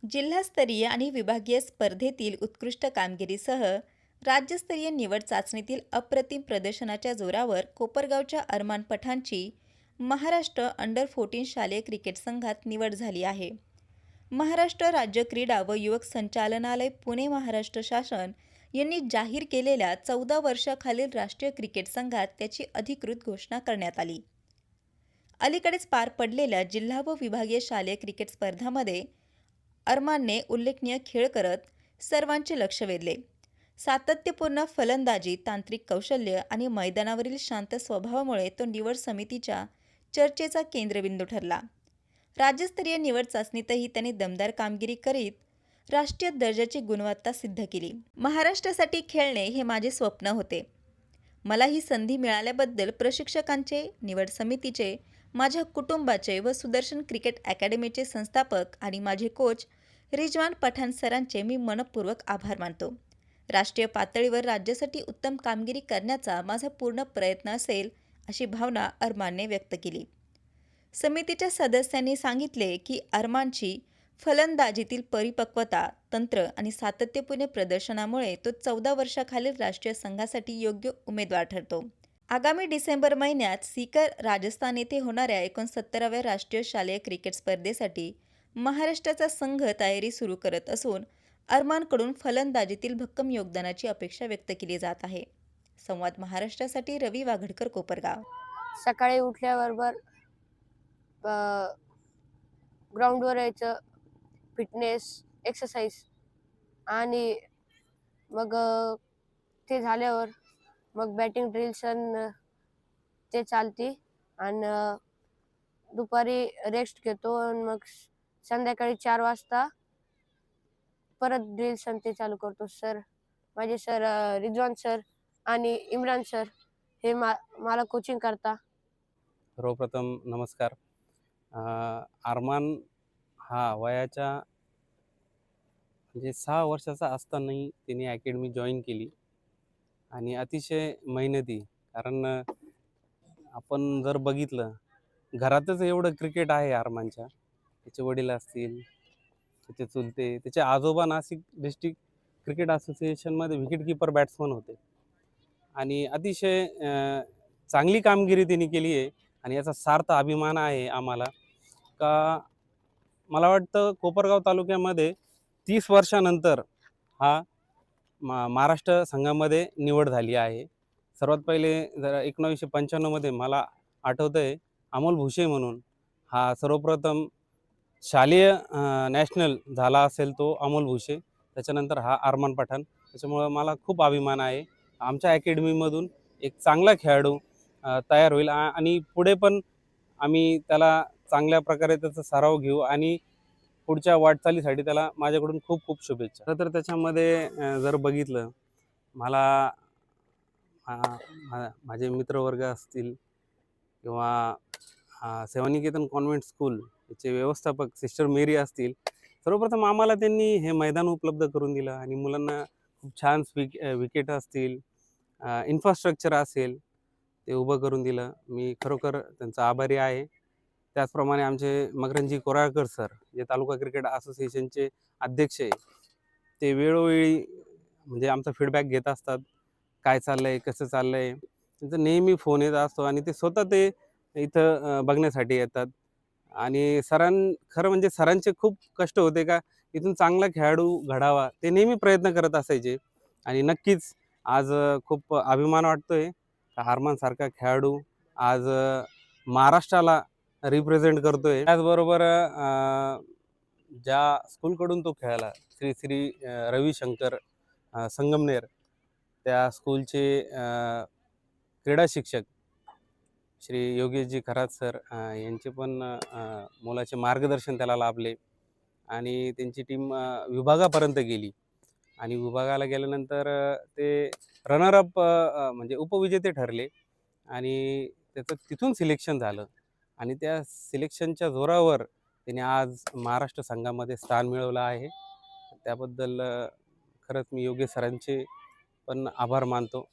जिल्हास्तरीय आणि विभागीय स्पर्धेतील उत्कृष्ट कामगिरीसह राज्यस्तरीय निवड चाचणीतील अप्रतिम प्रदर्शनाच्या जोरावर कोपरगावच्या अरमान पठाणची महाराष्ट्र अंडर 14 शालेय क्रिकेट संघात निवड झाली आहे. महाराष्ट्र राज्य क्रीडा व युवक संचालनालय पुणे महाराष्ट्र शासन यांनी जाहीर केलेल्या 14 वर्षाखालील राष्ट्रीय क्रिकेट संघात त्याची अधिकृत घोषणा करण्यात आली. अलीकडेच पार पडलेल्या जिल्हा व विभागीय शालेय क्रिकेट स्पर्धांमध्ये अरमानने उल्लेखनीय खेळ करत सर्वांचे लक्ष वेधले. सातत्यपूर्ण फलंदाजी, तांत्रिक कौशल्य आणि मैदानावरील शांत स्वभावामुळे तो निवड समितीच्या चर्चेचा केंद्रबिंदू ठरला. राज्यस्तरीय निवड चाचणीतही त्याने दमदार कामगिरी करीत राष्ट्रीय दर्जाची गुणवत्ता सिद्ध केली. महाराष्ट्रासाठी खेळणे हे माझे स्वप्न होते. मला ही संधी मिळाल्याबद्दल प्रशिक्षकांचे, निवड समितीचे, माझ्या कुटुंबाचे व सुदर्शन क्रिकेट अकॅडमीचे संस्थापक आणि माझे कोच रिजवान पठाण सरांचे मी मनपूर्वक आभार मानतो. राष्ट्रीय पातळीवर राज्यासाठी उत्तम कामगिरी करण्याचा माझा पूर्ण प्रयत्न असेल, अशी भावना अरमानने व्यक्त केली. समितीच्या सदस्यांनी सांगितले की अरमानची फलंदाजीतील परिपक्वता, तंत्र आणि सातत्यपूर्ण प्रदर्शनामुळे तो 14 वर्षाखालील राष्ट्रीय संघासाठी योग्य उमेदवार ठरतो. आगामी डिसेंबर महिन्यात सीकर, राजस्थान येथे होणाऱ्या 69व्या राष्ट्रीय शालेय क्रिकेट स्पर्धेसाठी महाराष्ट्राचा संघ तयारी सुरू करत असून अरमानकडून फलंदाजीतील भक्कम योगदानाची अपेक्षा व्यक्त केली जात आहे. संवाद महाराष्ट्रासाठी रवी वाघडकर, कोपरगाव. सकाळी उठल्याबरोबर ग्राउंडवर यायचं, फिटनेस, एक्सरसाइज आणि मग ते झाल्यावर मग बॅटिंग ड्रिल्स ते चालती आणि दुपारी रेस्ट घेतो आणि मग संध्याकाळी 4 वाजता परत ड्रिल्स ते चालू करतो. माझे सर रिजवान सर आणि इम्रान सर हे मला कोचिंग करता. सर्वप्रथम नमस्कार. अरमान हा वयाच्या म्हणजे 6 वर्षाचा असतानाही त्यांनी अकॅडमी जॉईन केली आणि अतिशय मेहनती. कारण आपण जर बघितलं, घरातच एवढं क्रिकेट आहे अरमानच्या. त्याचे वडील असतील, त्याचे चुलते, त्याचे आजोबा नाशिक डिस्ट्रिक्ट क्रिकेट असोसिएशनमध्ये विकेटकीपर बॅट्समन होते आणि अतिशय चांगली कामगिरी त्यांनी केली आहे आणि याचा सार्थ अभिमान आहे आम्हाला. का मला वाटतं कोपरगाव तालुक्यामध्ये 30 वर्षानंतर हा महाराष्ट्र संघामध्ये निवड झाली आहे. सर्वात पहिले जर 1995मध्ये मला आठवतं आहे, अमोल भुसे म्हणून हा सर्वप्रथम शालेय नॅशनल झाला असेल तो अमोल भुसे. त्याच्यानंतर हा अरमान पठाण. त्याच्यामुळं मला खूप अभिमान आहे. आमच्या अकॅडमीमधून एक चांगला खेळाडू तयार होईल आणि पुढे पण आम्ही त्याला चांगल्या प्रकारे त्याचा सराव घेऊ आणि पुढच्या वाटचालीसाठी त्याला माझ्याकडून खूप खूप शुभेच्छा. तर त्याच्यामध्ये जर बघितलं, मला माझे मित्रवर्ग असतील किंवा सेवानिकेतन कॉन्व्हेंट स्कूल याचे व्यवस्थापक सिस्टर मेरी असतील, सर्वप्रथम आम्हाला त्यांनी हे मैदान उपलब्ध करून दिलं आणि मुलांना खूप छान विकेट असतील, इन्फ्रास्ट्रक्चर असेल, ते उभं करून दिलं. मी खरोखर त्यांचा आभारी आहे. त्याचप्रमाणे आमचे मकरंजी कोराळकर सर, जे तालुका क्रिकेट असोसिएशनचे अध्यक्ष आहे, ते वेळोवेळी म्हणजे आमचा फीडबॅक घेत असतात. काय चाललं आहे, कसं चाललं आहे, त्यांचा नेहमी फोन येत असतो आणि ते स्वतः ते इथं बघण्यासाठी येतात. आणि खरं म्हणजे सरांचे खूप कष्ट होते का इथून चांगला खेळाडू घडावा, ते नेहमी प्रयत्न करत असायचे. आणि नक्कीच आज खूप अभिमान वाटतोय का अरमानसारखा खेळाडू आज महाराष्ट्राला रिप्रेझेंट करतोय. त्याचबरोबर ज्या स्कूलकडून तो खेळाला, श्री श्री रविशंकर संगमनेर, त्या स्कूलचे क्रीडा शिक्षक श्री योगेशजी खरात सर यांचे पण मोलाचे मार्गदर्शन त्याला लाभले आणि त्यांची टीम विभागापर्यंत गेली आणि विभागाला गेल्यानंतर ते रनरअप म्हणजे उपविजेते ठरले आणि त्याचं तिथून सिलेक्शन झालं आणि त्या सिलेक्शनच्या जोरावर त्याने आज महाराष्ट्र संघामध्ये स्थान मिळवलं आहे. त्याबद्दल खरंच मी योगेश सरांचे पण आभार मानतो.